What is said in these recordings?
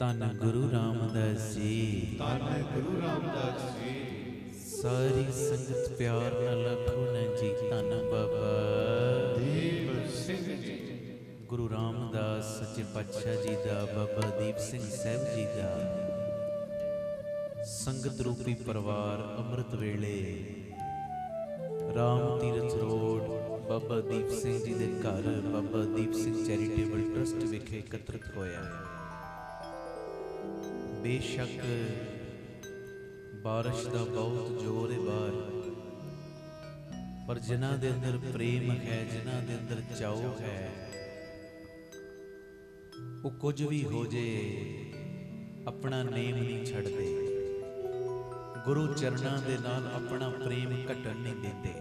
ਧੰਨ ਗੁਰੂ ਰਾਮਦਾਸ ਜੀ, ਧੰਨ ਗੁਰੂ ਰਾਮਦਾਸ ਜੀ। ਸਾਰੀ ਸੰਗਤ ਪਿਆਰ ਨਾਲ ਆਖੋ ਨਾ ਜੀ, ਧੰਨ ਬਾਬਾ ਦੀਪ ਸਿੰਘ ਜੀ। ਗੁਰੂ ਰਾਮਦਾਸ ਸੱਚੇ ਪਾਤਸ਼ਾਹ ਜੀ ਦਾ, ਬਾਬਾ ਦੀਪ ਸਿੰਘ ਸਾਹਿਬ ਜੀ ਦਾ ਸੰਗਤ ਰੂਪੀ ਪਰਿਵਾਰ ਅੰਮ੍ਰਿਤ ਵੇਲੇ ਰਾਮ ਤੀਰਥ ਰੋਡ ਬਾਬਾ ਦੀਪ ਸਿੰਘ ਜੀ ਦੇ ਘਰ ਬਾਬਾ ਦੀਪ ਸਿੰਘ ਚੈਰੀਟੇਬਲ ਟਰਸਟ ਵਿਖੇ ਇਕੱਤਰਿਤ ਹੋਇਆ। बेशक बारिश का बहुत जोर है बाहर, पर जिन्हां दे अंदर प्रेम है, जिन्हां दे अंदर चाओ है, वो कुछ भी हो जे अपना नेम नहीं छड्डदे, गुरु चरणां दे नाल अपना प्रेम घटन नहीं देंदे।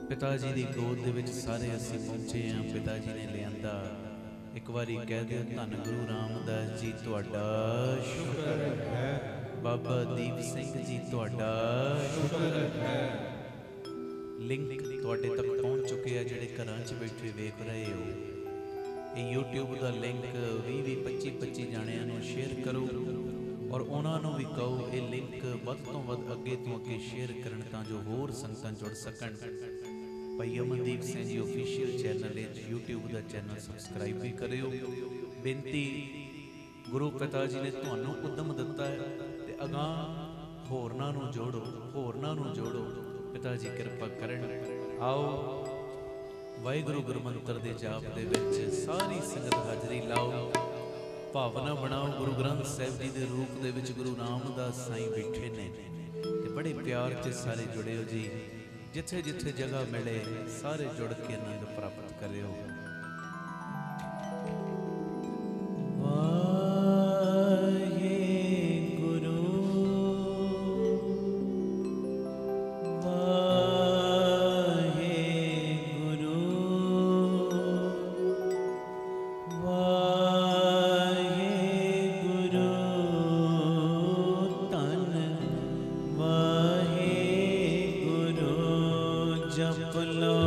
पिता जी दी गोद दे विच सारे असीं पहुंचे हां, पिता जी ने लिआंदा। एक बारी कह दियो, धन गुरु रामदास जी तुहाडा शुक्र है, बाबा दीप सिंह जी तुहाडा शुक्र है। लिंक तुहाडे तक पहुंच चुके हैं, जिहड़े घरां च बैठे वेख रहे हो। ये यूट्यूब का लिंक 20-25 जाणियां नूं शेयर करो और उन्हां नूं भी कहो ये लिंक वध तों वध अगे तो अगे शेयर करन तां जो होर संगतां जुड़ सकण। भाई अमनदीप सिंह जी ऑफिशियल चैनल है, यूट्यूब का चैनल सबसक्राइब भी करियो। बेनती, गुरु पिता जी ने तुहानूं उद्यम दिता है ते अगां होरनां नूं जोड़ो, होरनां नूं जोड़ो। पिता जी किरपा करन। आओ वाहिगुरू गुरमंत्र दे जाप दे विच सारी संगत हाजरी लाओ, भावना बनाओ। गुरु ग्रंथ साहिब जी दे रूप दे विच गुरु रामदास साईं बैठे ने ते बड़े प्यार ते सारे जुड़े हो जी। जिथे जिथे जगह मिले सारे जुड़ के आनंद प्राप्त करियो। वाहेगुरु वाहेगुरु वाहेगुरु धन वाहेगुरु जप लो।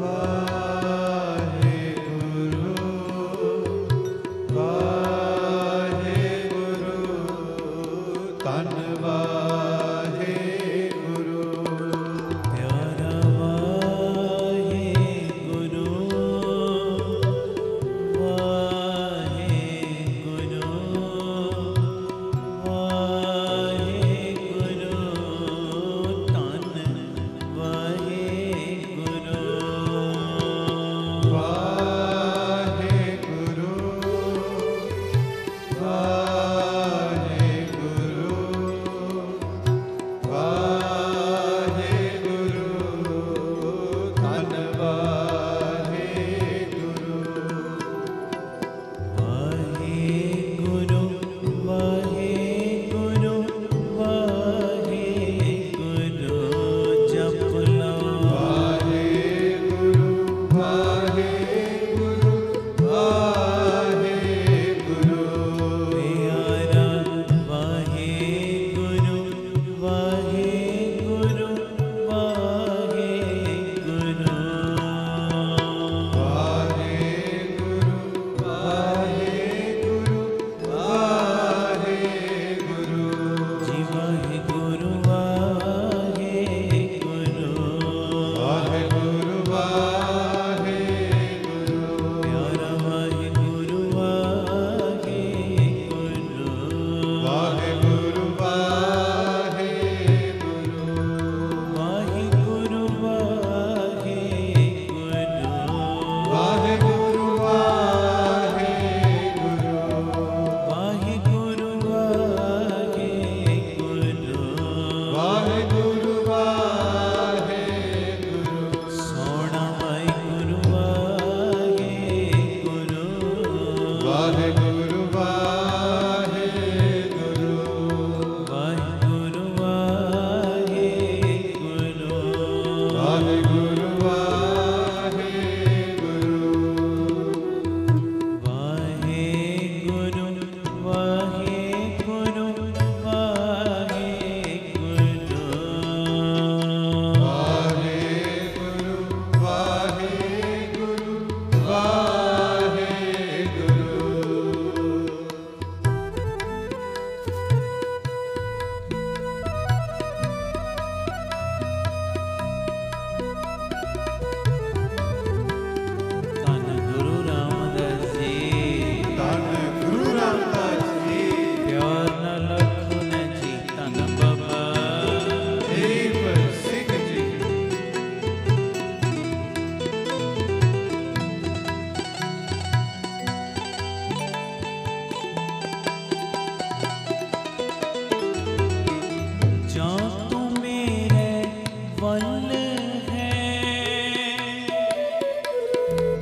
वाहे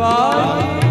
ਵਾਹਿਗੁਰੂ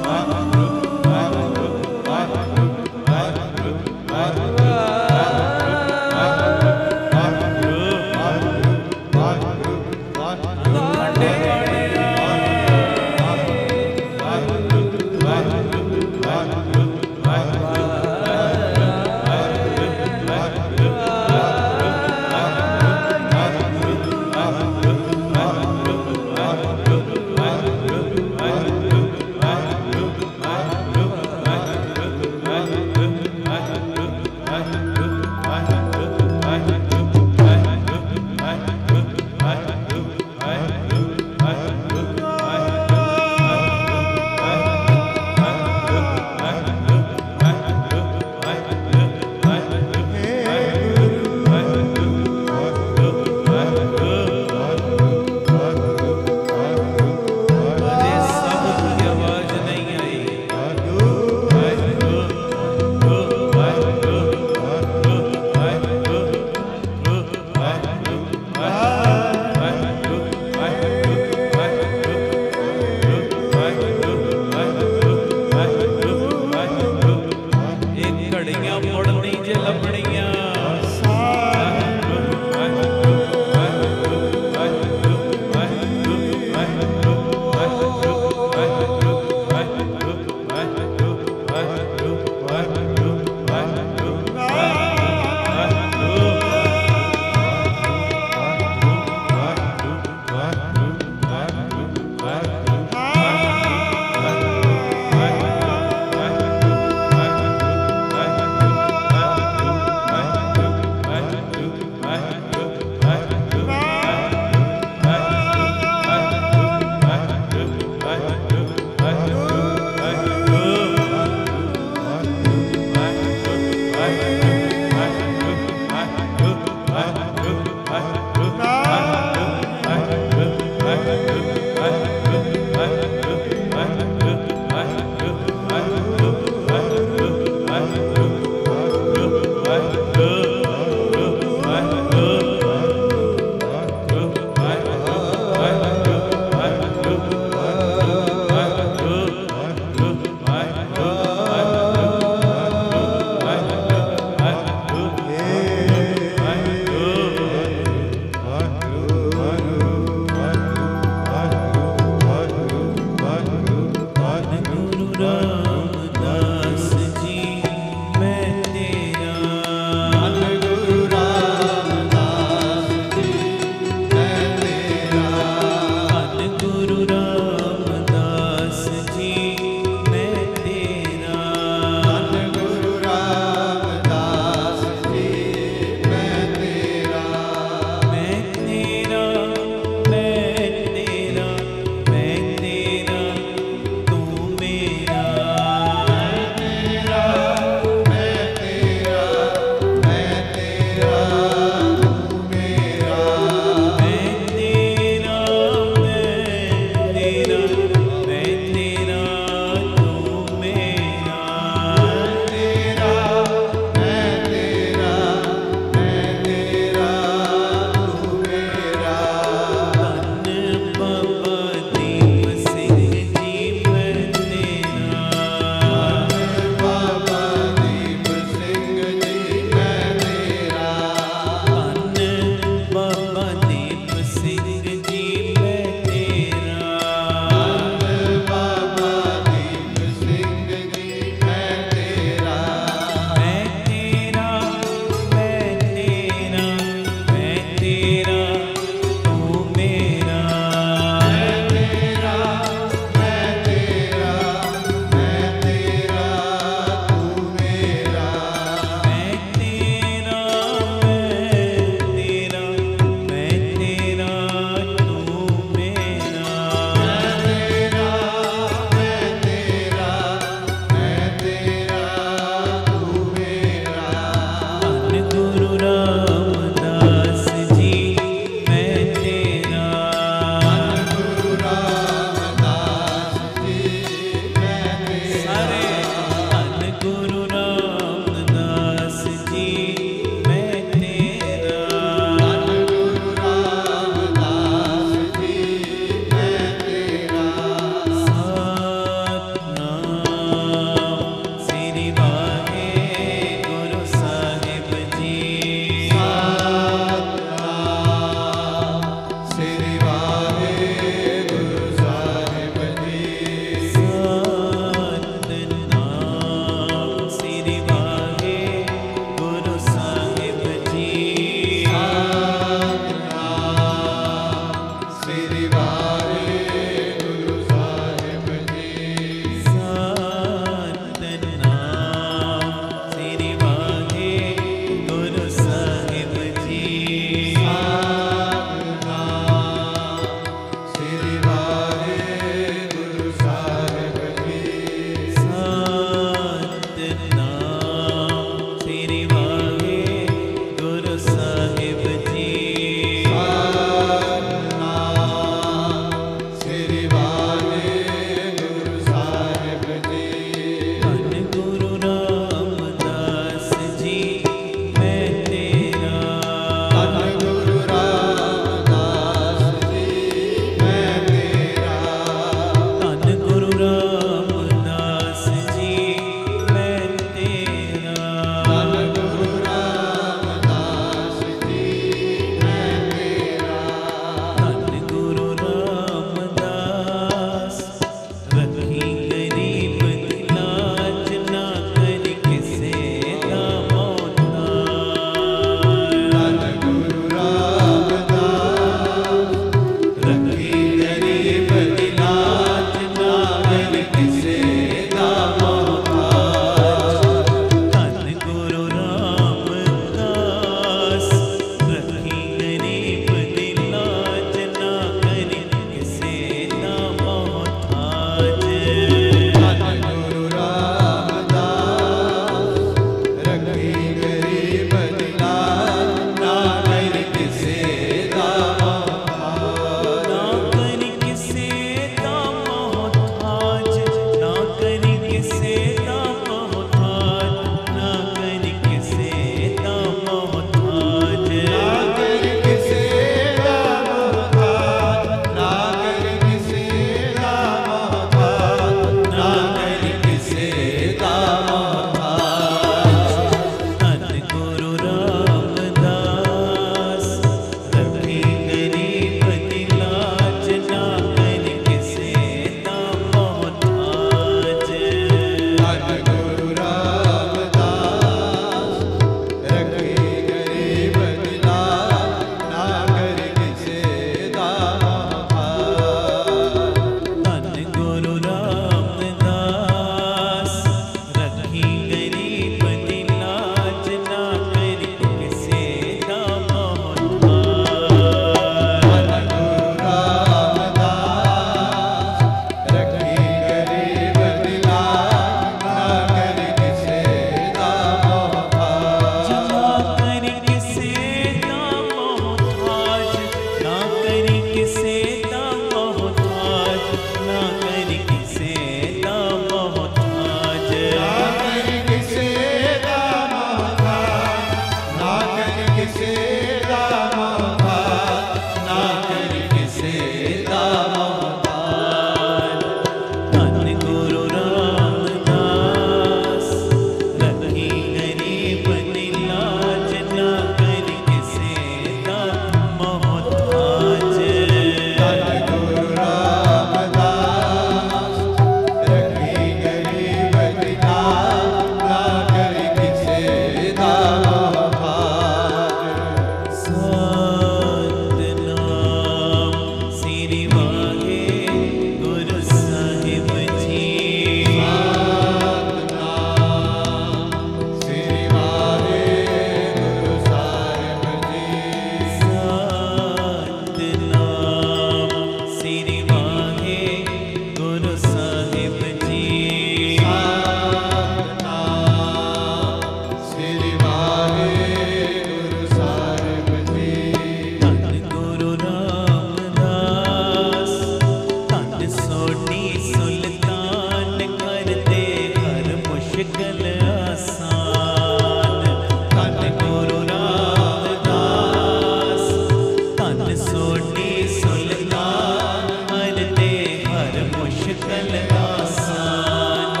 मुश्किल आसान।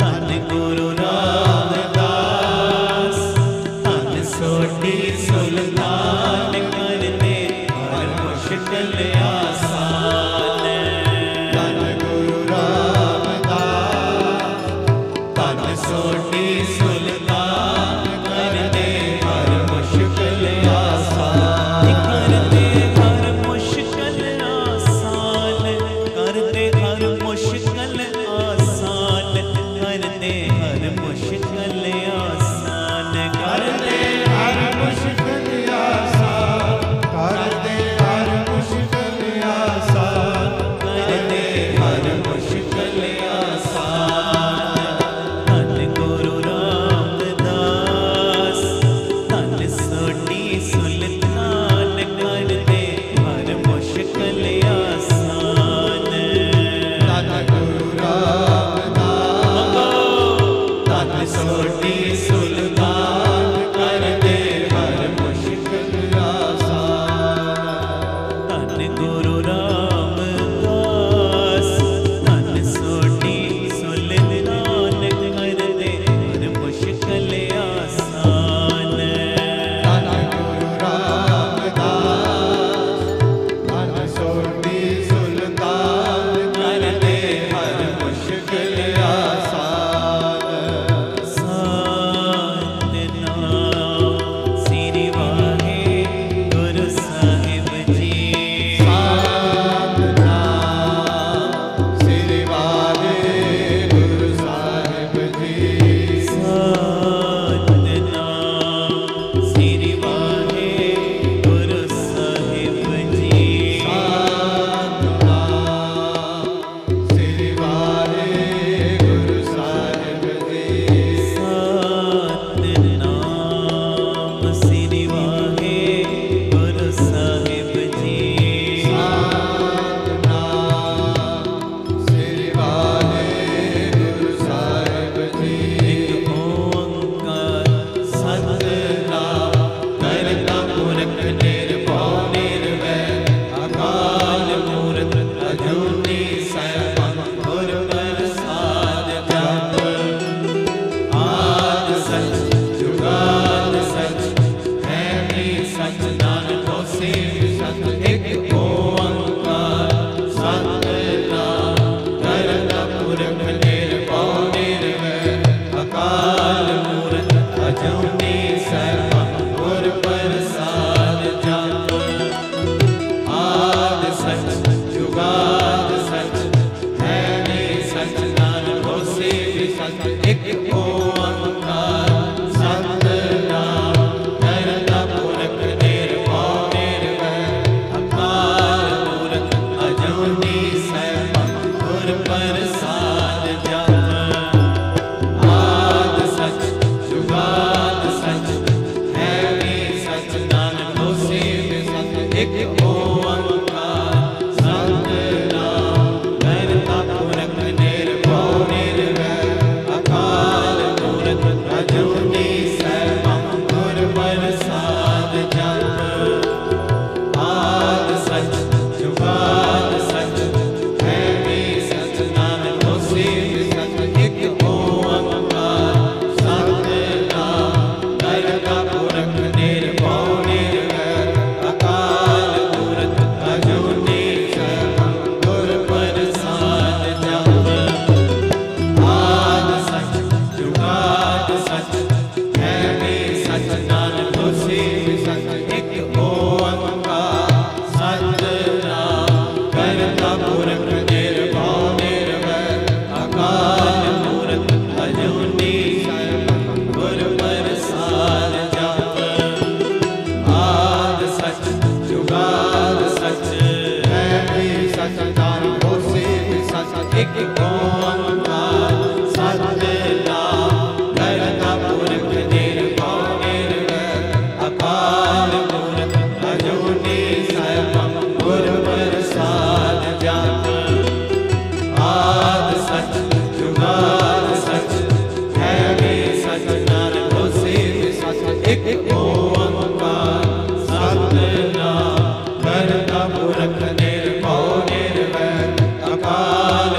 धन गुरु रामदास धन सोटी सुल्तान कर दे हर मुश्किल आसान। धन गुरु रामदास धन सोटी सुल्तान कर दे हर मुश्किल आसान। कर दे हर मुश्किल आसान। कर दे हर मुश्किल आसान। कर दे हर मुश्किल आसान। कर दे हर मुश्किल आसान। कर दे हर मुश्किल आसान। कर दे हर मुश्किल आसान। धन गुरु रामदास धन सोटी सुल्तान कर दे हर मुश्किल आसान। धन गुरु रामदास धन सोटी सुल्तान कर दे हर मुश्किल आसान। धन गुरु रामदास धन सोटी सुल्तान कर दे हर मुश्किल आसान। धन गुरु रामदास धन सोटी सुल्तान कर दे हर मुश्किल आसान। सतनाम श्री वाहिगुरु साहिब जी। सतनाम श्री वाहिगुरु साहिब जी। सतनाम श्री वाहिगुरु साहिब जी। सतनाम श्री वाहिगुरु साहिब जी। सतनाम श्री वाहिगुरु साहिब जी। सतनाम श्री वाहिगुरु साहिब जी। एक ओंकार सतनाम करता पुरख निर्भव निर्वैर अकाल मूर्त अजूनी सैभं गुर प्रसाद जप। आद सच जुगाद सच है भी सच नानक होसी भी सच। एक ओंकार सतनाम करता पुरख निर्भव निर्वैर अकाल मूर्त अजूनी सैभं गुर प्रसाद जप। आद सच जुगाद सच है भी सच नानक होसी भी सच। एक ओंकार सतनाम करता पुरख निर्भव निर्वैर अकाल मूर्त अजूनी सैभं गुर प्रसाद जप। आद सच जुगाद सच है भी सच नानक होसी भी सच। एक ओंकार सतनाम करता पुरख निर्भव निर्वैर अकाल मूर्त अजूनी सैभं गुर प्रसाद जप। आद सच जुगाद सच है भी सच नानक होसी भी सच। एक ओंकार सतनाम करता पुरख निर्भव निर्वैर अकाल मूर्त अजूनी सैभं गुर प्रसाद जप। आद सच जुगाद सच है भी सच नानक होसी भी सच। एक ओंकार सतनाम करता पुरख निर्भव निर्वैर अकाल मूर्त अजूनी सैभं गुर प्रसाद जप। आद सच जुगाद सच है भी सच नानक होसी भी सच। एक ओंकार सतनाम करता पुरख निर्भव निर्वैर अकाल मूर्त अजूनी सैभं गुर प्रसाद जप। आद सच जुगाद सच है भी सच नानक होसी भी सच। एक ओंकार सतनाम करता पुरख निर्भव निर्वैर अकाल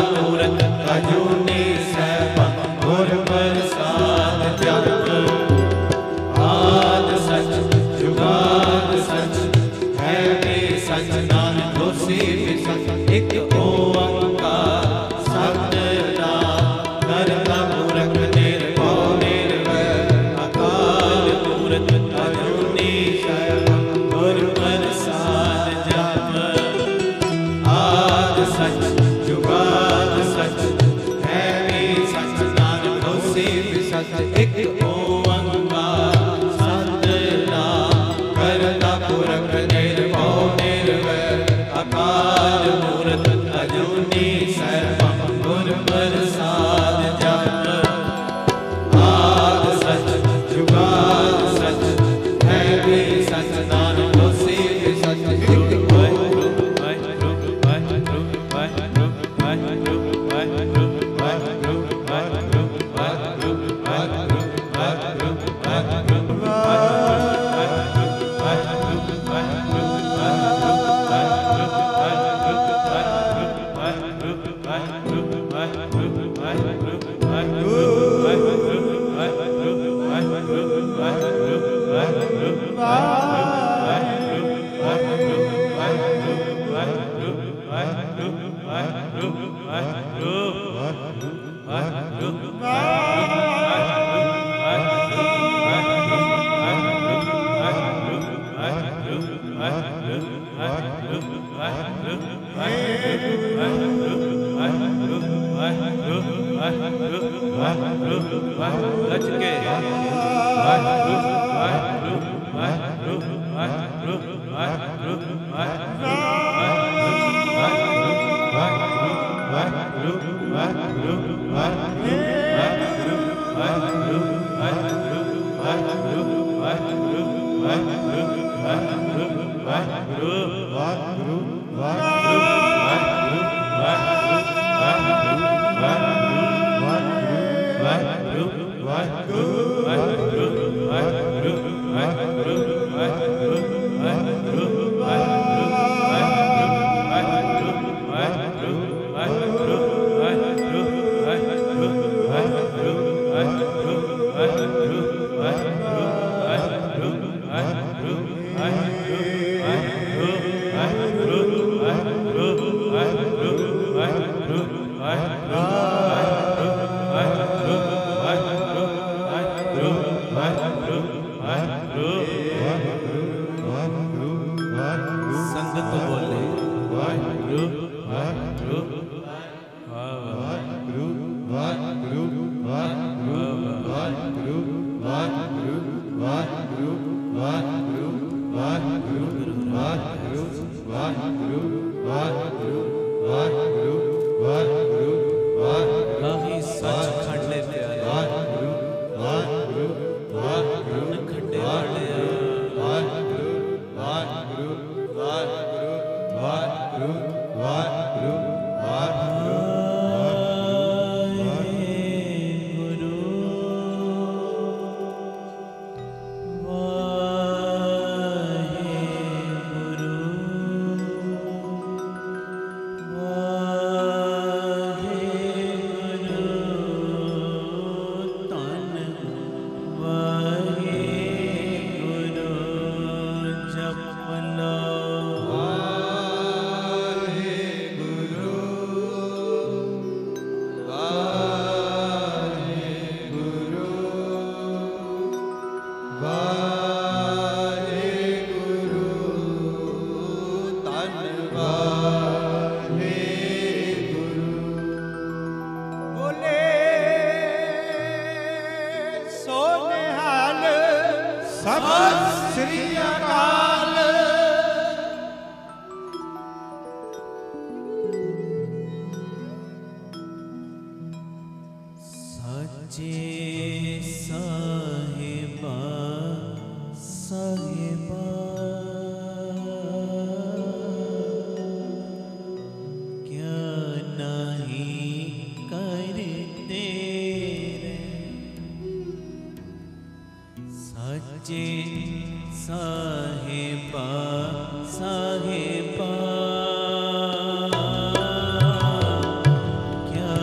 क्या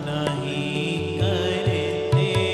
नहीं करते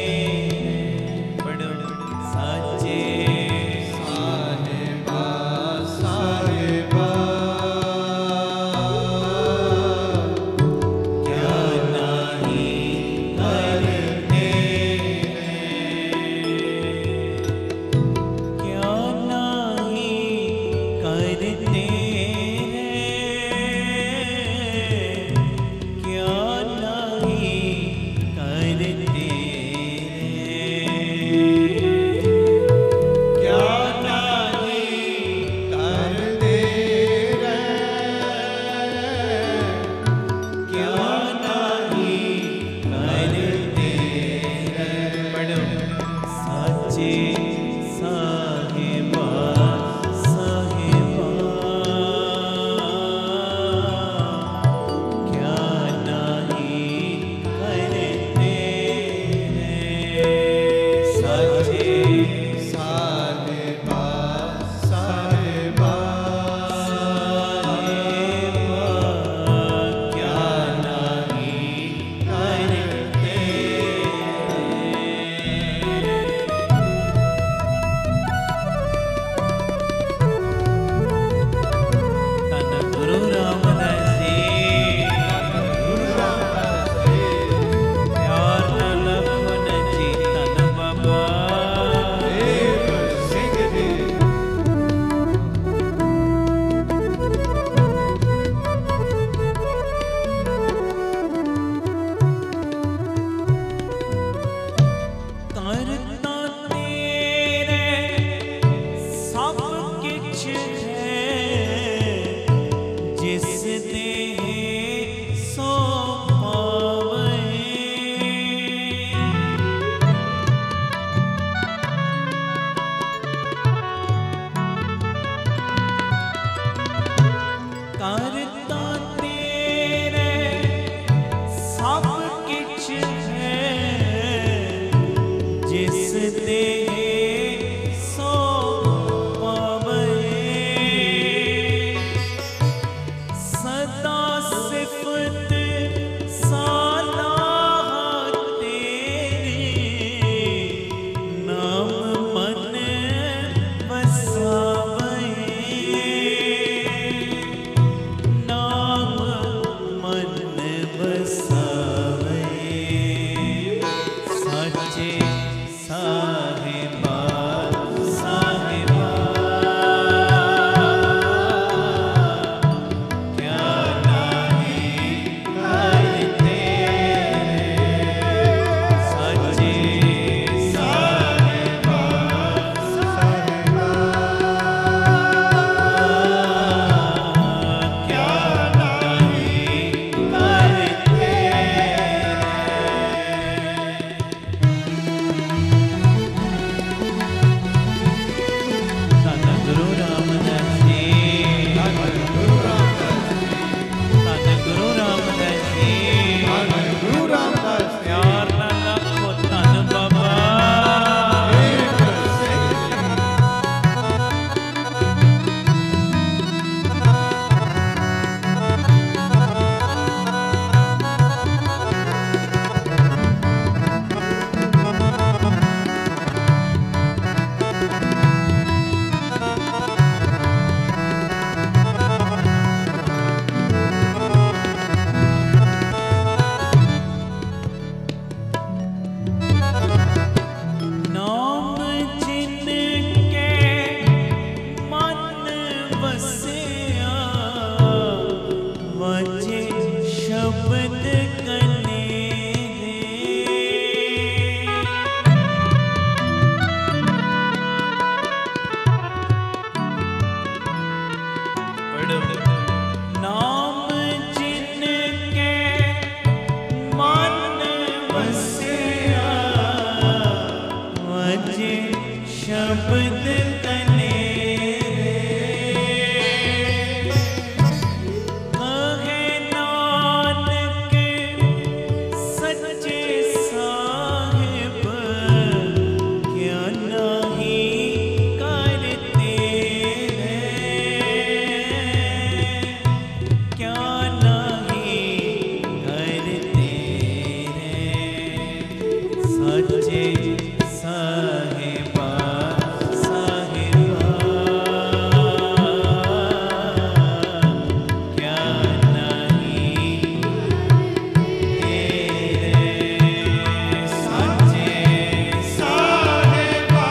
शब्द तने कहे नानक सच्चे साहिब क्या नहीं करते क्या नहीं करते सच्चे साहिबा साहिबा क्या नहीं तेरे सच्चे साहिबा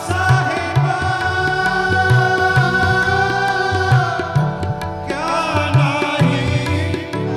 साहिबा क्या नहीं करते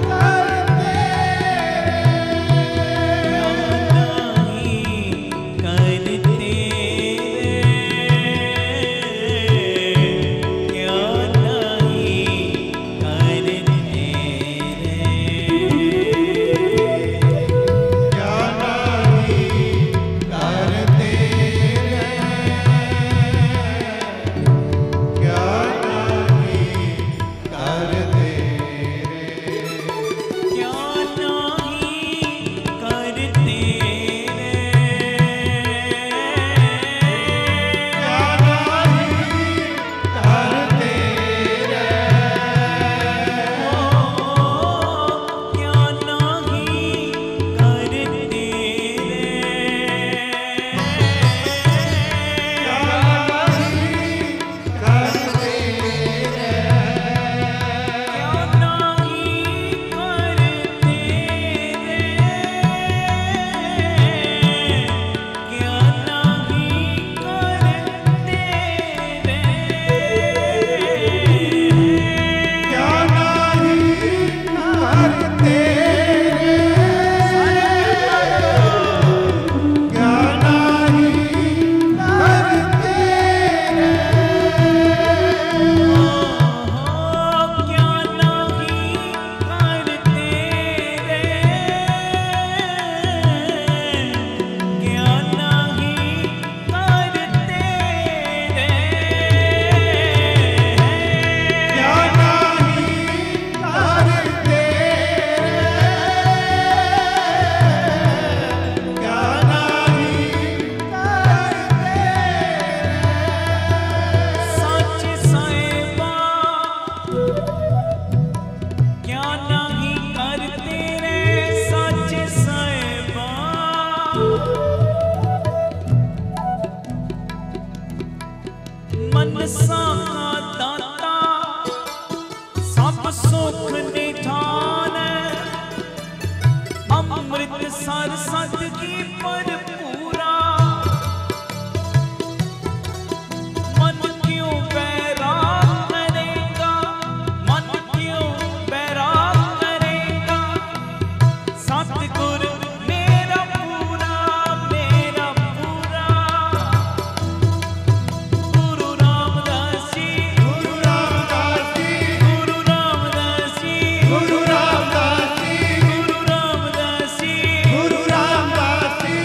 क्या नहीं करते क्या नहीं करते मनसा दाता सब सुख निधान अमृत सर सदगी पर पूरा मन क्यों बैराग करेगा मन क्यों बैराग करेगा सतगुर मेरा पूरा गुरु रामदास जी गुरु रामदास जी गुरु रामदास जी गुरु रामदास जी गुरु रामदास जी गुरु रामदास जी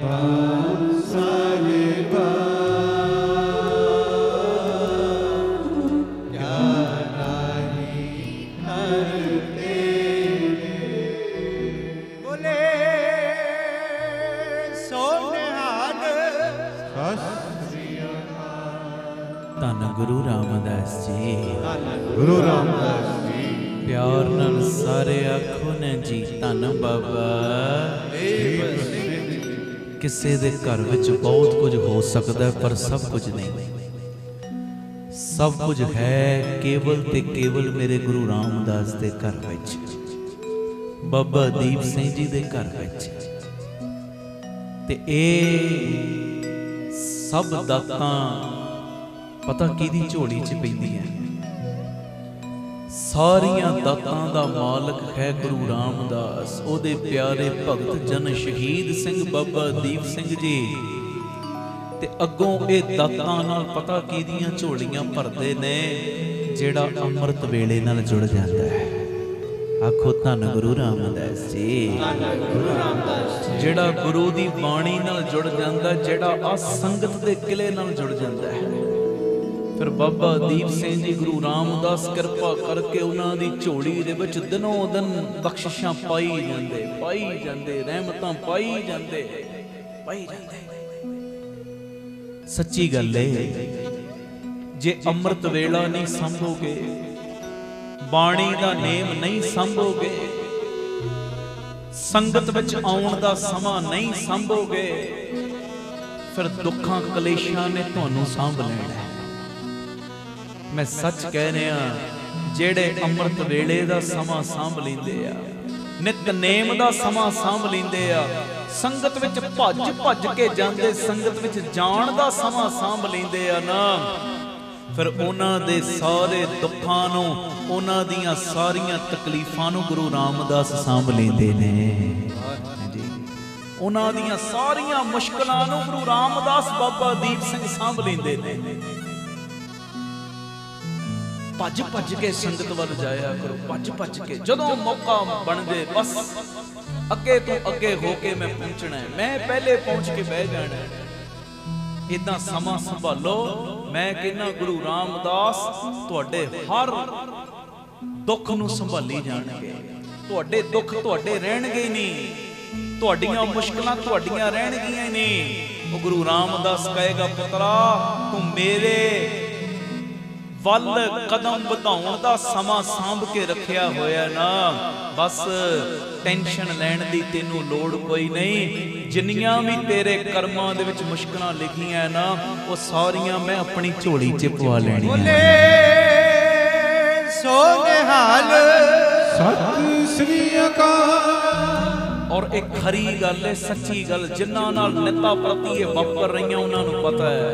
ਸਾਹਿਬਾ ਕਿਆ ਨਾਹੀ ਕਰਤੇ ਬੋਲੇ ਸੋ ਨਿਹਾਲ ਧੰਨ ਗੁਰੂ ਰਾਮਦਾਸ ਜੀ। ਗੁਰੂ ਰਾਮਦਾਸ ਜੀ ਪਿਆਰ ਨਾਲ ਸਾਰੇ ਆਖੋ ਨੇ ਜੀ ਧੰਨ ਬਾਬਾ। ਕਿਸੇ ਦੇ ਘਰ ਵਿੱਚ ਬਹੁਤ ਕੁਝ ਹੋ ਸਕਦਾ ਹੈ, ਪਰ ਸਭ ਕੁਝ ਨਹੀਂ। ਸਭ ਕੁਝ ਹੈ ਕੇਵਲ ਤੇ ਕੇਵਲ ਮੇਰੇ ਗੁਰੂ ਰਾਮਦਾਸ ਦੇ ਘਰ ਵਿੱਚ, ਬਾਬਾ ਦੀਪ ਸਿੰਘ ਜੀ ਦੇ ਘਰ ਵਿੱਚ। ਤੇ ਇਹ ਸਭ ਦਾਤਾਂ ਪਤਾ ਕਿਹਦੀ ਝੋਲੀ 'ਚ ਪੈਂਦੀਆਂ? ਸਾਰੀਆਂ ਦਾਤਾਂ ਦਾ ਮਾਲਕ ਹੈ ਗੁਰੂ ਰਾਮਦਾਸ, ਉਹਦੇ ਪਿਆਰੇ ਭਗਤ ਜਨ ਸ਼ਹੀਦ ਸਿੰਘ ਬਾਬਾ ਦੀਪ ਸਿੰਘ ਜੀ। ਤੇ ਅੱਗੋਂ ਇਹ ਦਾਤਾਂ ਨਾਲ ਪਤਾ ਕਿਹਦੀਆਂ ਝੋਲੀਆਂ ਭਰਦੇ ਨੇ? ਜਿਹੜਾ ਅੰਮ੍ਰਿਤ ਵੇਲੇ ਨਾਲ ਜੁੜ ਜਾਂਦਾ ਹੈ। ਆਖੋ ਧੰਨ ਗੁਰੂ ਰਾਮਦਾਸ ਜੀ। ਗੁਰੂ ਰਾਮਦਾਸ ਜੀ ਜਿਹੜਾ ਗੁਰੂ ਦੀ ਬਾਣੀ ਨਾਲ ਜੁੜ ਜਾਂਦਾ, ਜਿਹੜਾ ਆ ਸੰਗਤ ਦੇ ਕਿਲੇ ਨਾਲ ਜੁੜ ਜਾਂਦਾ ਹੈ। ਫਿਰ ਬਾਬਾ ਦੀਪ ਸਿੰਘ ਜੀ ਗੁਰੂ ਰਾਮਦਾਸ ਕਿਰਪਾ ਕਰਕੇ ਉਹਨਾਂ ਦੀ ਝੋਲੀ ਦੇ ਵਿੱਚ ਦਿਨੋਂ ਦਿਨ ਬਖਸ਼ਿਸ਼ਾਂ ਪਾਈ ਜਾਂਦੇ, ਰਹਿਮਤਾਂ ਪਾਈ ਜਾਂਦੇ। ਸੱਚੀ ਗੱਲ ਏ, ਜੇ ਅੰਮ੍ਰਿਤ ਵੇਲਾ ਨਹੀਂ ਸੰਭੋਗੇ, ਬਾਣੀ ਦਾ ਨੇਮ ਨਹੀਂ ਸੰਭੋਗੇ, ਸੰਗਤ ਵਿੱਚ ਆਉਣ ਦਾ ਸਮਾਂ ਨਹੀਂ ਸੰਭੋਗੇ, ਫਿਰ ਦੁੱਖਾਂ ਕਲੇਸ਼ਾਂ ਨੇ ਤੁਹਾਨੂੰ ਸਾਂਭ ਲੈਣਾ। ਮੈਂ ਸੱਚ ਕਹਿ ਰਿਹਾ, ਜਿਹੜੇ ਅੰਮ੍ਰਿਤ ਵੇਲੇ ਦਾ ਸਮਾਂ ਸਾਂਭ ਲੈਂਦੇ ਆ, ਨਿਤਨੇਮ ਦਾ ਸਮਾਂ ਸਾਂਭ ਲੈਂਦੇ ਆ, ਸੰਗਤ ਵਿੱਚ ਭੱਜ ਕੇ ਜਾਂਦੇ, ਸੰਗਤ ਵਿੱਚ ਜਾਣ ਦਾ ਸਮਾਂ ਸਾਂਭ ਲੈਂਦੇ ਆ ਨਾ, ਫਿਰ ਉਹਨਾਂ ਦੇ ਸਾਰੇ ਦੁੱਖਾਂ ਨੂੰ, ਉਹਨਾਂ ਦੀਆਂ ਸਾਰੀਆਂ ਤਕਲੀਫਾਂ ਨੂੰ ਗੁਰੂ ਰਾਮਦਾਸ ਸਾਂਭ ਲੈਂਦੇ ਨੇ। ਉਹਨਾਂ ਦੀਆਂ ਸਾਰੀਆਂ ਮੁਸ਼ਕਲਾਂ ਨੂੰ ਗੁਰੂ ਰਾਮਦਾਸ ਬਾਬਾ ਦੀਪ ਸਿੰਘ ਸਾਂਭ ਲੈਂਦੇ ਨੇ। ਭੱਜ ਕੇ ਸੰਗਤ ਵੱਲ ਜਾਇਆ ਕਰੋ, ਭੱਜ ਕੇ। ਜਦੋਂ ਮੌਕਾ ਬਣ ਜੇ ਬਸ ਅੱਗੇ ਤੋਂ ਅੱਗੇ ਹੋ ਕੇ ਮੈਂ ਪਹੁੰਚਣਾ ਹੈ, ਮੈਂ ਪਹਿਲੇ ਪਹੁੰਚ ਕੇ ਬਹਿ ਜਾਣਾ ਹੈ। ਇਦਾਂ ਸਮਾਂ ਸੰਭਾਲੋ। ਮੈਂ ਕਹਿੰਦਾ ਗੁਰੂ ਰਾਮਦਾਸ ਤੁਹਾਡੇ ਹਰ ਦੁੱਖ ਨੂੰ ਸੰਭਾਲੀ ਜਾਣਗੇ। ਤੁਹਾਡੇ ਦੁੱਖ ਤੁਹਾਡੇ ਰਹਿਣਗੇ ਹੀ ਨਹੀਂ, ਤੁਹਾਡੀਆਂ ਮੁਸ਼ਕਲਾਂ ਤੁਹਾਡੀਆਂ ਰਹਿਣਗੀਆਂ ਹੀ ਨਹੀਂ। ਉਹ ਗੁਰੂ ਰਾਮਦਾਸ ਕਹੇਗਾ, ਪੁੱਤਰਾ ਤੂੰ ਮੇਰੇ ਵੱਲ ਕਦਮ ਵਧਾਉਣ ਦਾ ਸਮਾਂ ਸਾਂਭ ਕੇ ਰੱਖਿਆ ਹੋਇਆ ਨਾ, ਬਸ ਟੈਨਸ਼ਨ ਲੈਣ ਦੀ ਤੈਨੂੰ ਲੋੜ ਕੋਈ ਨਹੀਂ। ਜਿੰਨੀਆਂ ਵੀ ਤੇਰੇ ਕਰਮਾਂ ਦੇ ਵਿੱਚ ਮੁਸ਼ਕਲਾਂ ਲਿਖੀਆਂ ਨਾ, ਉਹ ਸਾਰੀਆਂ ਮੈਂ ਆਪਣੀ ਝੋਲੀ 'ਚ ਪਵਾ ਲੈਣੀਆਂ। ਸੋ ਨਿਹਾਲ ਸਤਿ ਸ੍ਰੀ ਅਕਾਲ। ਔਰ ਇੱਕ ਖਰੀ ਗੱਲ ਹੈ, ਸੱਚੀ ਗੱਲ, ਜਿਨ੍ਹਾਂ ਨਾਲ ਨਿੱਤਾ ਪ੍ਰਤੀ ਇਹ ਵਾਪਰ ਰਹੀਆਂ ਉਹਨਾਂ ਨੂੰ ਪਤਾ ਹੈ।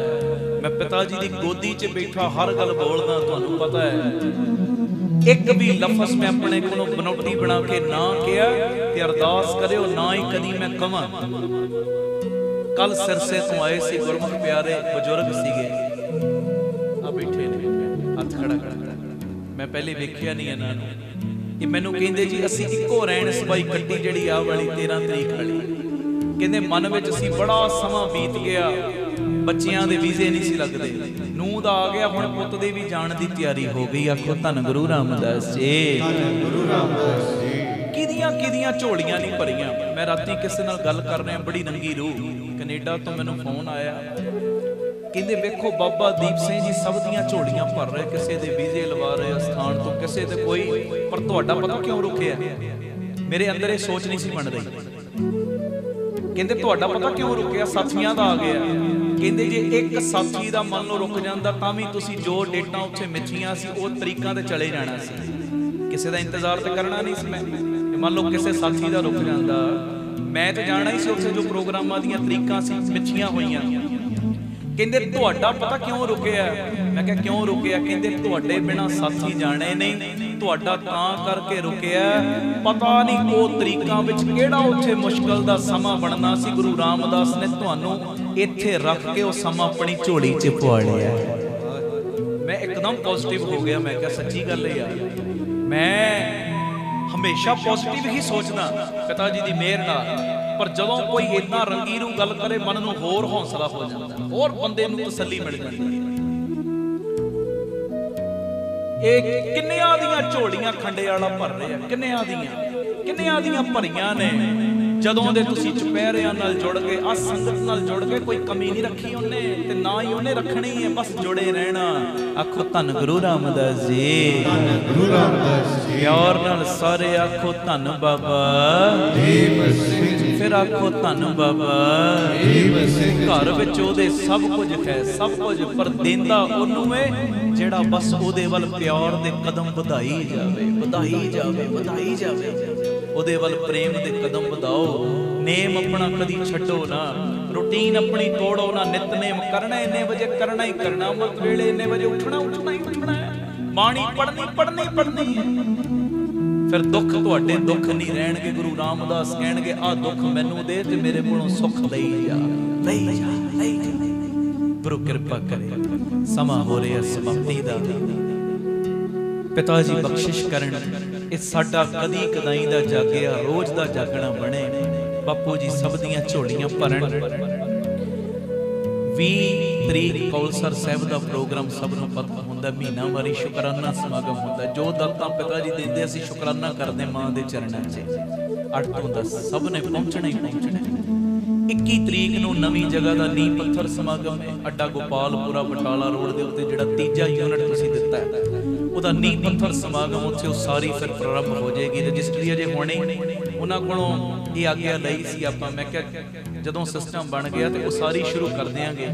ਮੈਂ ਪਿਤਾ ਜੀ ਦੀ ਗੋਦੀ 'ਚ ਬੈਠਾ ਹਰ ਗੱਲ ਬੋਲਦਾ, ਤੁਹਾਨੂੰ ਪਤਾ ਹੈ। ਇੱਕ ਵੀ ਲਫ਼ਜ਼ ਮੈਂ ਆਪਣੇ ਕੋਲੋਂ ਬਨੌਟੀ ਬਣਾ ਕੇ ਨਾ ਕਿਹਾ ਤੇ ਅਰਦਾਸ ਕਰਿਓ ਨਾ ਹੀ ਕਦੀ ਮੈਂ ਕਵਾਂ। ਕੱਲ ਸਿਰਸੇ ਤੋਂ ਆਏ ਸੀ ਗੁਰਮੁਖ ਪਿਆਰੇ ਬਜ਼ੁਰਗ ਸੀਗੇ, ਆ ਬੈਠੇ ਨੇ, ਹੱਥ ਖੜਾ। ਮੈਂ ਪਹਿਲੇ ਵੇਖਿਆ ਨਹੀਂ ਇਹਨਾਂ ਨੂੰ। ਇਹ ਮੈਨੂੰ ਕਹਿੰਦੇ ਜੀ ਅਸੀਂ ਇੱਕੋ ਰਹਿਣ ਸਬਾਈ ਕੱਟੀ, ਜਿਹੜੀ ਆ ਵਾਲੀ 13 ਤਰੀਕ ਵਾਲੀ। ਕਹਿੰਦੇ ਮਨ ਵਿੱਚ ਸੀ ਬੜਾ ਸਮਾਂ ਬੀਤ ਗਿਆ, ਬੱਚਿਆਂ ਦੇ ਵੀਜ਼ੇ ਨਹੀਂ ਸੀ ਲੱਗਦੇ, ਨੂੰਹ ਦਾ ਆ ਗਿਆ, ਹੁਣ ਪੁੱਤ ਦੇ ਵੀ ਜਾਣ ਦੀ ਤਿਆਰੀ ਹੋ ਗਈ। ਆਖੋ ਧੰਨ ਗੁਰੂ ਰਾਮਦਾਸ ਜੀ। ਗੁਰੂ ਰਾਮਦਾਸ ਜੀ ਕਿਹਦੀਆਂ ਝੋਲੀਆਂ ਨਹੀਂ ਭਰੀਆਂ। ਮੈਂ ਰਾਤੀ ਕਿਸੇ ਨਾਲ ਗੱਲ ਕਰ ਰਿਹਾ, ਬੜੀ ਨੰਗੀ ਰੂਹ, ਕੈਨੇਡਾ ਤੋਂ ਮੈਨੂੰ ਫੋਨ ਆਇਆ, ਕਹਿੰਦੇ ਵੇਖੋ ਬਾਬਾ ਦੀਪ ਸਿੰਘ ਜੀ ਸਭ ਦੀਆਂ ਝੋਲੀਆਂ ਭਰ ਰਹੇ, ਕਿਸੇ ਦੇ ਵੀਜ਼ੇ ਲਵਾ ਰਹੇ ਸਥਾਨ ਤੋਂ, ਕਿਸੇ ਦੇ ਕੋਈ, ਪਰ ਤੁਹਾਡਾ ਪਤਾ ਕਿਉਂ ਰੁਕਿਆ? ਮੇਰੇ ਅੰਦਰ ਇਹ ਸੋਚ ਨਹੀਂ ਸੀ ਬਣ ਰਹੀ। ਕਹਿੰਦੇ ਤੁਹਾਡਾ ਪਤਾ ਕਿਉਂ ਰੁਕਿਆ? ਸਾਥੀਆਂ ਦਾ ਆ ਗਿਆ। ਕਹਿੰਦੇ ਜੇ ਇੱਕ ਸਾਥੀ ਦਾ ਮੰਨ ਲਓ ਰੁਕ ਜਾਂਦਾ ਤਾਂ ਵੀ ਤੁਸੀਂ ਜੋ ਡੇਟਾਂ ਉੱਥੇ ਮਿੱਥੀਆਂ ਸੀ ਉਹ ਤਰੀਕਾਂ ਤੇ ਚਲੇ ਜਾਣਾ ਸੀ, ਕਿਸੇ ਦਾ ਇੰਤਜ਼ਾਰ ਤੇ ਕਰਨਾ ਨਹੀਂ ਸੀ। ਮੈਂ ਮੰਨ ਲਓ ਕਿਸੇ ਸਾਥੀ ਦਾ ਰੁਕ ਜਾਂਦਾ, ਮੈਂ ਤੇ ਜਾਣਾ ਹੀ ਸੀ ਉੱਥੇ, ਜੋ ਪ੍ਰੋਗਰਾਮਾਂ ਦੀਆਂ ਤਰੀਕਾਂ ਸੀ ਮਿੱਥੀਆਂ ਹੋਈਆਂ। ਕਹਿੰਦੇ ਤੁਹਾਡਾ ਪਤਾ ਕਿਉਂ ਰੁਕਿਆ? ਮੈਂ ਕਿਹਾ ਕਿਉਂ ਰੁਕਿਆ? ਕਹਿੰਦੇ ਤੁਹਾਡੇ ਬਿਨਾਂ ਸਾਥੀ ਜਾਣੇ ਨਹੀਂ, ਤੁਹਾਡਾ ਤਾਂ ਕਰਕੇ ਰੁਕਿਆ, ਪਤਾ ਨਹੀਂ ਉਹ ਤਰੀਕਾਂ ਵਿੱਚ ਕਿਹੜਾ ਉੱਥੇ ਮੁਸ਼ਕਲ ਦਾ ਸਮਾਂ ਬਣਨਾ ਸੀ। ਗੁਰੂ ਰਾਮਦਾਸ ਨੇ ਤੁਹਾਨੂੰ ਇੱਥੇ ਰੱਖ ਕੇ ਉਹ ਸਮਾਂ ਆਪਣੀ ਝੋਲੀ 'ਚ ਪਵਾ ਲਿਆ। ਮੈਂ ਇੱਕਦਮ ਪੋਜ਼ਿਟਿਵ ਹੋ ਗਿਆ। ਮੈਂ ਕਿਹਾ ਸੱਚੀ ਗੱਲ ਹੈ ਯਾਰ, ਮੈਂ ਹਮੇਸ਼ਾ ਪੋਜ਼ਿਟਿਵ ਹੀ ਸੋਚਦਾ। ਪਿਤਾ ਜੀ ਦੀ ਮਿਹਰ ਨਾਲ ਪਰ ਜਦੋਂ ਕੋਈ ਇਦਾਂ ਰੰਗੀ ਰੂ ਗੱਲ ਕਰੇ ਮਨ ਨੂੰ ਹੋਰ ਹੌਸਲਾ ਹੋ ਜਾਂਦਾ, ਹੋਰ ਬੰਦੇ ਨੂੰ ਤਸੱਲੀ ਮਿਲ ਜਾਂਦੀ ਹੈ। ਇਹ ਕਿੰਨਿਆਂ ਦੀਆਂ ਝੋਲੀਆਂ ਖੰਡੇ ਵਾਲਾ ਭਰ ਰਿਹਾ, ਕਿੰਨਿਆਂ ਦੀਆਂ ਭਰੀਆਂ ਨੇ। ਜਦੋਂ ਦੇ ਤੁਸੀਂ ਚੁਪਹਿਰਿਆਂ ਨਾਲ ਜੁੜ ਗਏ, ਆ ਸੰਗਤ ਨਾਲ ਜੁੜ ਗਏ, ਕੋਈ ਕਮੀ ਨਹੀਂ ਰੱਖੀ ਉਹਨੇ ਤੇ ਨਾ ਹੀ ਉਹਨੇ ਰੱਖਣੀ ਹੈ, ਬਸ ਜੁੜੇ ਰਹਿਣਾ। ਆਖੋ ਧੰਨ ਗੁਰੂ ਰਾਮਦਾਸ ਜੀ, ਧੰਨ ਗੁਰੂ ਰਾਮਦਾਸ ਜੀ। ਪਿਆਰ ਨਾਲ ਸਾਰੇ ਆਖੋ ਧੰਨ ਬਾਬਾ ਦੀਪ ਸਿੰਘ। ਫਿਰ ਆਖੋ ਧੰਨ ਬਾਬਾ ਦੀਪ ਸਿੰਘ। ਘਰ ਵਿੱਚ ਉਹਦੇ ਸਭ ਕੁਝ ਹੈ, ਸਭ ਕੁਝ, ਪਰ ਦਿੰਦਾ ਉਹਨੂੰ ਏ ਜਿਹੜਾ ਬਸ ਉਹਦੇ ਵੱਲ ਪਿਆਰ ਦੇ ਕਦਮ ਵਧਾਈ ਜਾਵੇ, ਵਧਾਈ ਜਾਵੇ, ਵਧਾਈ ਜਾਵੇ। ਉਹਦੇ ਵੱਲ ਪ੍ਰੇਮ ਦੇ ਕਦਮ ਵਧਾਓ। ਨੇਮ ਆਪਣਾ ਕਦੀ ਛੱਡੋ ਨਾ, ਰੂਟੀਨ ਆਪਣੀ ਤੋੜੋ ਨਾ। ਨਿਤਨੇਮ ਕਰਨਾ ਇੰਨੇ ਵਜੇ ਕਰਨਾ ਹੀ ਕਰਨਾ, ਅੰਮ੍ਰਿਤ ਵੇਲੇ ਇੰਨੇ ਵਜੇ ਉੱਠਣਾ ਹੀ ਉੱਠਣਾ ਹੈ, ਬਾਣੀ ਪੜ੍ਹਨੀ ਹੈ। ਫਿਰ ਦੁੱਖ ਤੁਹਾਡੇ ਦੁੱਖ ਨਹੀਂ ਰਹਿਣਗੇ। ਗੁਰੂ ਰਾਮਦਾਸ ਕਹਿਣਗੇ ਆਹ ਦੁੱਖ ਮੈਨੂੰ ਦੇ ਤੇ ਮੇਰੇ ਕੋਲੋਂ ਸੁੱਖ ਲਈ ਜਾ। ਗੁਰੂ ਕਿਰਪਾ ਕਰੇ। ਸਮਾਂ ਹੋ ਰਿਹਾ ਸਮਾਪਤੀ ਦਾ। ਪਿਤਾ ਜੀ ਬਖਸ਼ਿਸ਼ ਕਰਨ, ਇਹ ਸਾਡਾ ਕਦੀ ਕਦਾਈ ਦਾ ਜਾਗਿਆ ਰੋਜ਼ ਦਾ ਜਾਗਣਾ ਬਣੇ। ਬਾਪੂ ਜੀ ਸਭ ਦੀਆਂ ਝੋਲੀਆਂ ਭਰਨ। 20 ਤਰੀਕ ਕੌਲਸਰ ਸਾਹਿਬ ਦਾ ਪ੍ਰੋਗਰਾਮ ਸਭ ਨੂੰ ਪਤਾ ਹੁੰਦਾ, ਮਹੀਨਾਵਾਰੀ ਸ਼ੁਕਰਾਨਾ ਸਮਾਗਮ ਹੁੰਦਾ। ਜੋ ਦਾਤਾਂ ਪਿਤਾ ਜੀ ਦਿੰਦੇ ਅਸੀਂ ਸ਼ੁਕਰਾਨਾ ਕਰਦੇ ਮਾਂ ਦੇ ਚਰਨਾਂ 'ਚ। 8 ਤੋਂ 10 ਸਭ ਨੇ ਪਹੁੰਚਣਾ ਹੀ ਪਹੁੰਚਣਾ। 21 ਤਰੀਕ ਨੂੰ ਨਵੀਂ ਜਗ੍ਹਾ ਦਾ ਨੀਂਹ ਪੱਥਰ ਸਮਾਗਮ ਹੈ, ਅੱਡਾ ਗੋਪਾਲਪੁਰਾ ਬਟਾਲਾ ਰੋਡ ਦੇ ਉੱਤੇ, ਜਿਹੜਾ ਤੀਜਾ ਯੂਨਿਟ ਤੁਸੀਂ ਦਿੱਤਾ ਹੈ, ਉਹਦਾ ਨੀਂਹ ਪੱਥਰ ਸਮਾਗਮ ਉੱਥੇ ਉਸਾਰੀ ਫਿਰ ਪ੍ਰਾਰੰਭ ਹੋ ਜਾਏਗੀ। ਰਜਿਸਟਰੀ ਅਜੇ ਹੋਣੀ, ਉਹਨਾਂ ਕੋਲੋਂ ਇਹ ਆਗਿਆ ਲਈ ਸੀ ਆਪਾਂ। ਮੈਂ ਕਿਹਾ ਜਦੋਂ ਸਿਸਟਮ ਬਣ ਗਿਆ ਤੇ ਉਸਾਰੀ ਸ਼ੁਰੂ ਕਰ ਦਿਆਂਗੇ।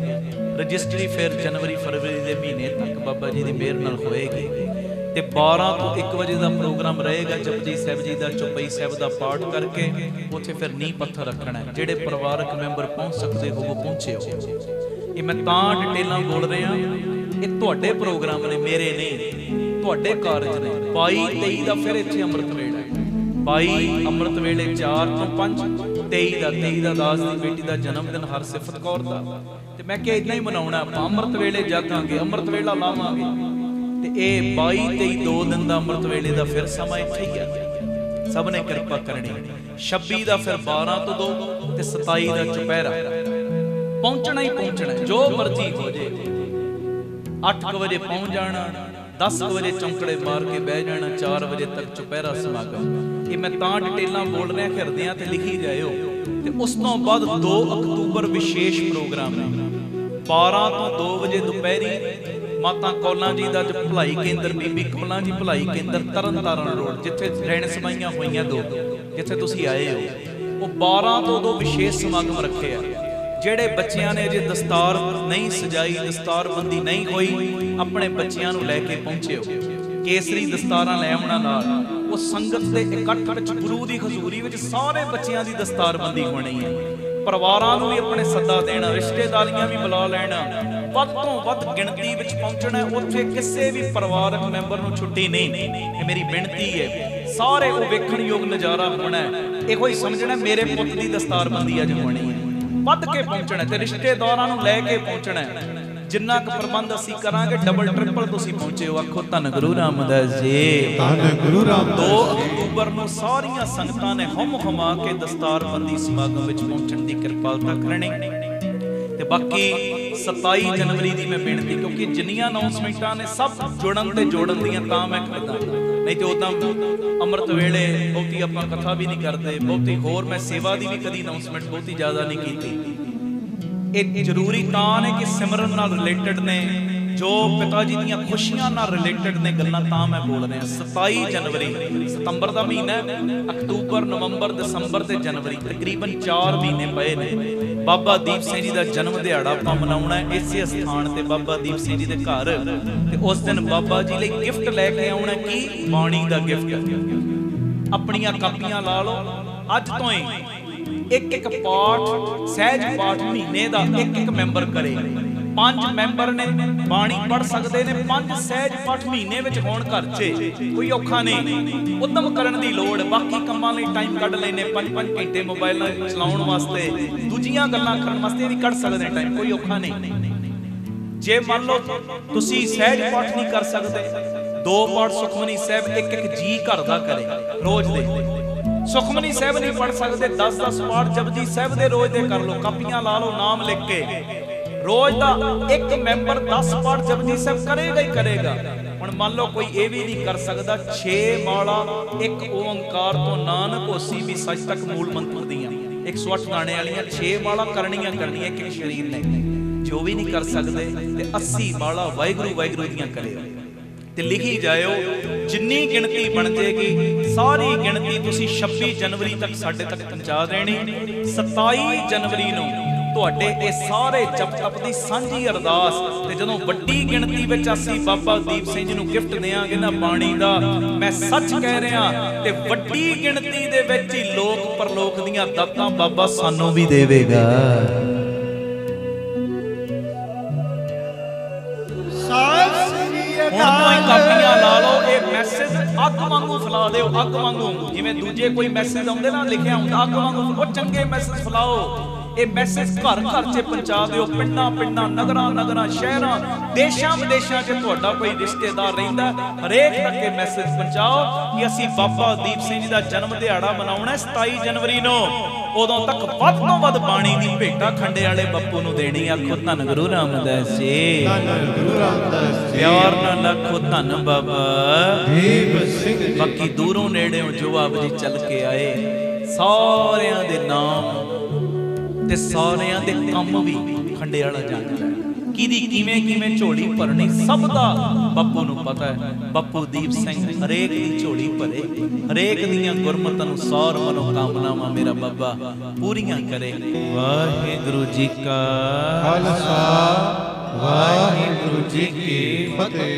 ਰਜਿਸਟਰੀ ਫਿਰ ਜਨਵਰੀ ਫਰਵਰੀ ਦੇ ਮਹੀਨੇ ਤੱਕ ਬਾਬਾ ਜੀ ਦੀ ਮਿਹਰ ਨਾਲ ਹੋਏਗੀ। ਤੇ 12 ਤੋਂ 1 ਵਜੇ ਦਾ ਪ੍ਰੋਗਰਾਮ ਰਹੇਗਾ। ਜਪਜੀ ਸਾਹਿਬ ਜੀ ਦਾ, ਚੌਪਈ ਸਾਹਿਬ ਦਾ ਪਾਠ ਕਰਕੇ ਉੱਥੇ ਫਿਰ ਨੀਂਹ ਪੱਥਰ ਰੱਖਣਾ ਹੈ। ਜਿਹੜੇ ਪਰਿਵਾਰਕ ਮੈਂਬਰ ਪਹੁੰਚ ਸਕਦੇ ਹੋ ਉਹ ਪਹੁੰਚਿਓ। ਇਹ ਮੈਂ ਤਾਂ ਡਿਟੇਲਾਂ ਬੋਲ ਰਿਹਾ, ਇਹ ਤੁਹਾਡੇ ਪ੍ਰੋਗਰਾਮ ਨੇ, ਮੇਰੇ ਨਹੀਂ, ਤੁਹਾਡੇ ਕਾਰਜ ਨੇ। 22 23 ਦਾ ਫਿਰ ਇੱਥੇ ਅੰਮ੍ਰਿਤ ਵੇਲਾ ਹੈ। 22 ਅੰਮ੍ਰਿਤ ਵੇਲੇ 4 ਤੋਂ 5, 23 ਦਾ ਦਾਸ ਦੀ ਬੇਟੀ ਦਾ ਜਨਮ ਦਿਨ ਹਰਸਿਫਤ ਕੌਰ ਦਾ। ਤੇ ਮੈਂ ਕਿਹਾ ਇਦਾਂ ਹੀ ਮਨਾਉਣਾ ਆਪਾਂ, ਅੰਮ੍ਰਿਤ ਵੇਲੇ ਜਾਗਾਂਗੇ, ਅੰਮ੍ਰਿਤ ਵੇਲਾ ਲਾਵਾਂਗੇ। ਤੇ ਇਹ 22 23 2 ਦਿਨ ਦਾ ਅੰਮ੍ਰਿਤ ਵੇਲੇ ਦਾ ਫਿਰ ਸਮਾਂ ਇੱਥੇ ਹੀ ਆ। ਸਭ ਨੇ ਕਿਰਪਾ ਕਰਨੀ। 26 ਦਾ ਫਿਰ 12 ਤੋਂ 2 ਤੇ 27 ਦਾ ਚੁਪਹਿਰਾ। ਪਹੁੰਚਣਾ ਹੀ ਪਹੁੰਚਣਾ, ਜੋ ਮਰਜ਼ੀ ਹੋ ਜੇ। 8 ਵਜੇ ਪਹੁੰਚ ਜਾਣਾ, 10 ਵਜੇ ਚੌਂਕੜੇ ਮਾਰ ਕੇ ਬਹਿ ਜਾਣਾ, 4 ਵਜੇ ਤੱਕ ਚੁਪਹਿਰਾ ਸਮਾਗਮ। ਇਹ ਮੈਂ ਤਾਂ ਡਿਟੇਲਾਂ ਬੋਲ ਰਿਹਾ, ਹਿਰਦਿਆਂ ਤੇ ਲਿਖੀ ਜਾਇਓ। ਤੇ ਉਸ ਤੋਂ ਬਾਅਦ 2 ਅਕਤੂਬਰ ਵਿਸ਼ੇਸ਼ ਪ੍ਰੋਗਰਾਮ ਹੈ। 12 ਤੋਂ 2 ਵਜੇ ਦੁਪਹਿਰੀ ਮਾਤਾ ਕੌਲਾਂ ਜੀ ਦਾ ਭਲਾਈ ਕੇਂਦਰ, ਬੀਬੀ ਕੌਲਾਂ ਜੀ ਭਲਾਈ ਕੇਂਦਰ, ਤਰਨਤਾਰਨ ਰੋਡ, ਜਿੱਥੇ ਰਹਿਣ ਸਮਾਈਆਂ ਹੋਈਆਂ 2, ਜਿੱਥੇ ਤੁਸੀਂ ਆਏ ਹੋ, ਉਹ 12 ਤੋਂ 2 ਵਿਸ਼ੇਸ਼ ਸਮਾਗਮ ਰੱਖੇ ਆ। ਜਿਹੜੇ ਬੱਚਿਆਂ ਨੇ ਅਜੇ ਦਸਤਾਰ ਨਹੀਂ ਸਜਾਈ, ਦਸਤਾਰਬੰਦੀ ਨਹੀਂ ਹੋਈ, ਆਪਣੇ ਬੱਚਿਆਂ ਨੂੰ ਲੈ ਕੇ ਪਹੁੰਚਿਓ। ਕੇਸਰੀ ਦਸਤਾਰਾਂ ਲੈ ਆਉਣਾ ਨਾਲ। ਉਹ ਸੰਗਤ ਦੇ ਇਕੱਠ ਵਿੱਚ, ਗੁਰੂ ਦੀ ਹਜ਼ੂਰੀ ਵਿੱਚ ਸਾਰੇ ਬੱਚਿਆਂ ਦੀ ਦਸਤਾਰਬੰਦੀ ਹੋਣੀ ਹੈ। ਪਰਿਵਾਰਾਂ ਨੂੰ ਵੀ ਆਪਣੇ ਸੱਦਾ ਦੇਣਾ, ਰਿਸ਼ਤੇਦਾਰੀਆਂ ਵੀ ਬੁਲਾ ਲੈਣਾ। ਵੱਧ ਤੋਂ ਵੱਧ ਗਿਣਤੀ ਵਿੱਚ ਪਹੁੰਚਣਾ। ਉੱਥੇ ਕਿਸੇ ਵੀ ਪਰਿਵਾਰਕ ਮੈਂਬਰ ਨੂੰ ਛੁੱਟੀ ਨਹੀਂ। ਇਹ ਮੇਰੀ ਬੇਨਤੀ ਹੈ। ਸਾਰੇ ਉਹ ਵੇਖਣਯੋਗ ਨਜ਼ਾਰਾ ਹੋਣਾ। ਇਹੋ ਹੀ ਸਮਝਣਾ ਮੇਰੇ ਪੁੱਤ ਦੀ ਦਸਤਾਰਬੰਦੀ ਅੱਜ ਹੋਣੀ ਹੈ। ਵੱਧ ਕੇ ਪਹੁੰਚਣਾ ਤੇ ਰਿਸ਼ਤੇਦਾਰਾਂ ਨੂੰ ਲੈ ਕੇ ਪਹੁੰਚਣਾ। ਜਿੰਨਾ ਕੁ ਪ੍ਰਬੰਧ ਅਸੀਂ ਕਰਾਂਗੇ, ਡਬਲ ਟ੍ਰਿਪਲ ਤੁਸੀਂ ਪਹੁੰਚਿਓ। ਆਖੋ ਧੰਨ ਗੁਰੂ ਰਾਮਦਾਸ ਜੀ। ਧੰਨ ਗੁਰੂ ਰਾਮਦਾਸ। 2 ਅਕਤੂਬਰ ਨੂੰ ਸਾਰੀਆਂ ਸੰਗਤਾਂ ਨੇ ਹਮ ਹਮਾ ਕੇ ਦਸਤਾਰਬੰਦੀ ਸਮਾਗਮ ਵਿੱਚ ਪਹੁੰਚਣ ਦੀ ਕਿਰਪਾਲਤਾ ਕਰਨੀ। ਤੇ ਬਾਕੀ 27 ਜਨਵਰੀ ਦੀ ਮੈਂ ਬੇਨਤੀ, ਕਿਉਂਕਿ ਜਿੰਨੀਆਂ ਅਨਾਉਂਸਮੈਂਟਾਂ ਨੇ ਸਭ ਜੁੜਨ ਤੇ ਜੋੜਨ ਦੀਆਂ ਤਾਂ ਮੈਂ ਕਰਦਾ, ਨਹੀਂ ਤੇ ਉਦਾਂ ਅੰਮ੍ਰਿਤ ਵੇਲੇ ਬਹੁਤੀ ਆਪਾਂ ਕਥਾ ਵੀ ਨਹੀਂ ਕਰਦੇ, ਬਹੁਤੀ ਹੋਰ ਮੈਂ ਸੇਵਾ ਦੀ ਵੀ ਕਦੀ ਅਨਾਉਂਸਮੈਂਟ ਬਹੁਤੀ ਜ਼ਿਆਦਾ ਨਹੀਂ ਕੀਤੀ। ਇਹ ਜ਼ਰੂਰੀ ਤਾਂ ਨੇ ਕਿ ਸਿਮਰਨ ਨਾਲ ਰਿਲੇਟਡ ਨੇ, ਜੋ ਪਿਤਾ ਜੀ ਦੀਆਂ ਖੁਸ਼ੀਆਂ ਨਾਲ ਰਿਲੇਟਡ ਨੇ ਗੱਲਾਂ, ਤਾਂ ਮੈਂ ਬੋਲ ਰਿਹਾ। 27 ਜਨਵਰੀ, ਸਤੰਬਰ ਦਾ ਮਹੀਨਾ, ਅਕਤੂਬਰ, ਨਵੰਬਰ, ਦਸੰਬਰ ਤੇ ਜਨਵਰੀ, ਤਕਰੀਬਨ 4 ਮਹੀਨੇ ਪਏ ਨੇ। ਬਾਬਾ ਦੀਪ ਸਿੰਘ ਜੀ ਦਾ ਜਨਮ ਦਿਹਾੜਾ ਆਪਾਂ ਮਨਾਉਣਾ ਹੈ ਇਸੇ ਸਥਾਨ ਤੇ, ਬਾਬਾ ਦੀਪ ਸਿੰਘ ਜੀ ਦੇ ਘਰ। ਤੇ ਉਸ ਦਿਨ ਬਾਬਾ ਜੀ ਲਈ ਗਿਫਟ ਲੈ ਕੇ ਆਉਣਾ। ਕੀ? ਬਾਣੀ ਦਾ ਗਿਫਟ। ਆਪਣੀਆਂ ਕਾਪੀਆਂ ਲਾ ਲਓ। ਅੱਜ ਤੋਂ ਹੀ ਇੱਕ ਪਾਠ, ਸਹਿਜ ਪਾਠ ਮਹੀਨੇ ਦਾ ਇੱਕ ਮੈਂਬਰ ਕਰੇ। 5 ਮੈਂਬਰ ਨੇ ਬਾਣੀ ਪੜ੍ਹ ਸਕਦੇ ਨੇ। 5 ਸਹਿਜ ਪਾਠ ਮਹੀਨੇ ਵਿੱਚ ਹੋਣ ਘਰ 'ਚ, ਕੋਈ ਔਖਾ ਨਹੀਂ। ਉਦਮ ਕਰਨ ਦੀ ਲੋੜ। ਬਾਕੀ ਕੰਮਾਂ ਲਈ ਟਾਈਮ ਕੱਢ ਲੈਨੇ, 5-5 ਘੰਟੇ ਮੋਬਾਈਲ ਚਲਾਉਣ ਵਾਸਤੇ, ਦੂਜੀਆਂ ਗੱਲਾਂ ਕਰਨ ਵਾਸਤੇ ਵੀ ਕੱਢ ਸਕਦੇ ਟਾਈਮ, ਕੋਈ ਔਖਾ ਨਹੀਂ। ਜੇ ਮੰਨ ਲਓ ਤੁਸੀਂ ਸਹਿਜ ਪਾਠ ਨਹੀਂ ਕਰ ਸਕਦੇ, 2 ਪਾਠ ਸੁਖਮਨੀ ਸਾਹਿਬ ਇੱਕ ਜੀ ਘਰ ਦਾ ਕਰੇ ਰੋਜ਼ ਦੇ। ਸੁਖਮਨੀ ਸਾਹਿਬ ਨਹੀਂ ਪੜ ਸਕਦੇ, 10-10 ਪਾਠ ਜਪਜੀ ਸਾਹਿਬ ਦੇ ਰੋਜ਼ ਦੇ ਕਰ ਲਓ, ਕਾਪੀਆਂ ਲਾ ਲਓ ਨਾਮ ਲਿਖ ਕੇ। ਰੋਜ਼ ਦਾ ਇੱਕ ਮੈਂਬਰ 10 ਪਾਠ ਜਪਜੀ ਸਾਹਿਬ ਕਰੇਗਾ ਹੀ ਕਰੇਗਾ। ਹੁਣ ਮੰਨ ਲਓ ਕੋਈ ਇਹ ਵੀ ਨਹੀਂ ਕਰ ਸਕਦਾ, 6 ਮਾਲਾ ਇੱਕ ਓੰਕਾਰ ਤੋਂ ਨਾਨਕ ਹੋਸੀ ਵੀ ਸੱਚ ਤੱਕ ਮੂਲ ਮੰਤਰ ਦੀਆਂ 108 ਗਾਣੇ ਵਾਲੀਆਂ 6 ਮਾਲਾ ਕਰਨੀਆਂ ਇੱਕ ਸ਼ਰੀਰ ਨੇ। ਜੋ ਵੀ ਨਹੀਂ ਕਰ ਸਕਦੇ ਤੇ 80 ਮਾਲਾ ਵਾਹਿਗੁਰੂ ਵਾਹਿਗੁਰੂ ਦੀਆਂ ਕਰਿਓ ਤੇ ਲਿਖੀ ਜਾਇਓ। ਜਿੰਨੀ ਗਿਣਤੀ ਬਣ ਜੇਗੀ ਸਾਰੀ ਗਿਣਤੀ ਤੁਸੀਂ 26 ਜਨਵਰੀ ਤੱਕ ਸਾਡੇ ਤੱਕ ਪਹੁੰਚਾ ਦੇਣੀ। 27 ਜਨਵਰੀ ਨੂੰ ਤੁਹਾਡੇ ਇਹ ਸਾਰੇ ਜਪ ਤਪ ਦੀ ਸਾਂਝੀ ਅਰਦਾਸ, ਤੇ ਜਦੋਂ ਵੱਡੀ ਗਿਣਤੀ ਵਿੱਚ ਅਸੀਂ ਬਾਬਾ ਦੀਪ ਸਿੰਘ ਜੀ ਨੂੰ ਗਿਫਟ ਦੇਾਂਗੇ ਨਾ ਬਾਣੀ ਦਾ, ਮੈਂ ਸੱਚ ਕਹਿ ਰਿਹਾ, ਤੇ ਵੱਡੀ ਗਿਣਤੀ ਦੇ ਵਿੱਚ ਹੀ ਲੋਕ ਪਰਲੋਕ ਦੀਆਂ ਦਾਤਾਂ ਬਾਬਾ ਸਾਨੂੰ ਵੀ ਦੇਵੇਗਾ। ਹੁਣ ਕੋਈ ਕਾਪੀਆਂ ਲਾ ਲਓ, ਇਹ ਮੈਸੇਜ ਅੱਗ ਵਾਂਗੂ ਫੈਲਾ ਦਿਓ, ਅੱਗ ਵਾਂਗੂ। ਜਿਵੇਂ ਦੂਜੇ ਕੋਈ ਮੈਸੇਜ ਆਉਂਦੇ ਨਾ ਲਿਖਿਆ ਹੁੰਦਾ, ਅੱਗ ਵਾਂਗੂ ਉਹ ਚੰਗੇ ਮੈਸੇਜ ਫੈਲਾਓ। ਇਹ ਮੈਸੇਜ ਘਰ ਘਰ 'ਚ ਪਹੁੰਚਾ ਦਿਓ, ਪਿੰਡਾਂ ਪਿੰਡਾਂ, ਨਗਰਾਂ ਨਗਰਾਂ, ਸ਼ਹਿਰਾਂ, ਦੇਸ਼ਾਂ ਵਿਦੇਸ਼ਾਂ 'ਚ ਤੁਹਾਡਾ ਕੋਈ ਰਿਸ਼ਤੇਦਾਰ ਰਹਿੰਦਾ, ਹਰੇਕ ਤੱਕ ਇਹ ਮੈਸੇਜ ਪਹੁੰਚਾਓ ਕਿ ਅਸੀਂ ਬਾਬਾ ਦੀਪ ਸਿੰਘ ਜੀ ਦਾ ਜਨਮ ਦਿਹਾੜਾ ਮਨਾਉਣਾ 27 ਜਨਵਰੀ ਨੂੰ। ਉਦੋਂ ਤੱਕ ਵੱਧ ਤੋਂ ਵੱਧ ਬਾਣੀ ਦੀ ਭੇਟਾ ਖੰਡੇ ਵਾਲੇ ਬੱਪੂ ਨੂੰ ਦੇਣੀ। ਆਖੋ ਧੰਨ ਗੁਰੂ ਰਾਮਦਾਸ ਜੀ, ਧੰਨ ਗੁਰੂ ਰਾਮਦਾਸ ਜੀ, ਪਿਆਰ ਨਾਲ ਆਖੋ ਧੰਨ ਬਾਬਾ ਦੀਪ ਸਿੰਘ ਜੀ। ਬਾਕੀ ਦੂਰੋਂ ਨੇੜਿਓਂ ਜੋ ਆਪ ਜੀ ਚੱਲ ਕੇ ਆਏ, ਸਾਰਿਆਂ ਦੇ ਨਾਮ ਤੇ ਸਾਰਿਆਂ ਦੇ ਕੰਮ ਵੀ ਖੰਡੇ ਵਾਲਾ ਜਾਣਦਾ, ਕਿਹਦੀ ਕਿਵੇਂ ਝੋਲੀ ਭਰਨੀ ਸਭ ਦਾ ਬਾਪੂ ਨੂੰ ਪਤਾ ਹੈ। ਬਾਪੂ ਦੀਪ ਸਿੰਘ ਹਰੇਕ ਦੀ ਝੋਲੀ ਭਰੇ, ਹਰੇਕ ਦੀਆਂ ਗੁਰਮਤਿ ਅਨੁਸਾਰ ਮਨੋਕਾਮਨਾਵਾਂ ਮੇਰਾ ਬਾਬਾ ਪੂਰੀਆਂ ਕਰੇ। ਵਾਹਿਗੁਰੂ ਜੀ ਕਾ ਖਾਲਸਾ, ਵਾਹਿਗੁਰੂ ਜੀ ਕੀ ਫਤਿਹ।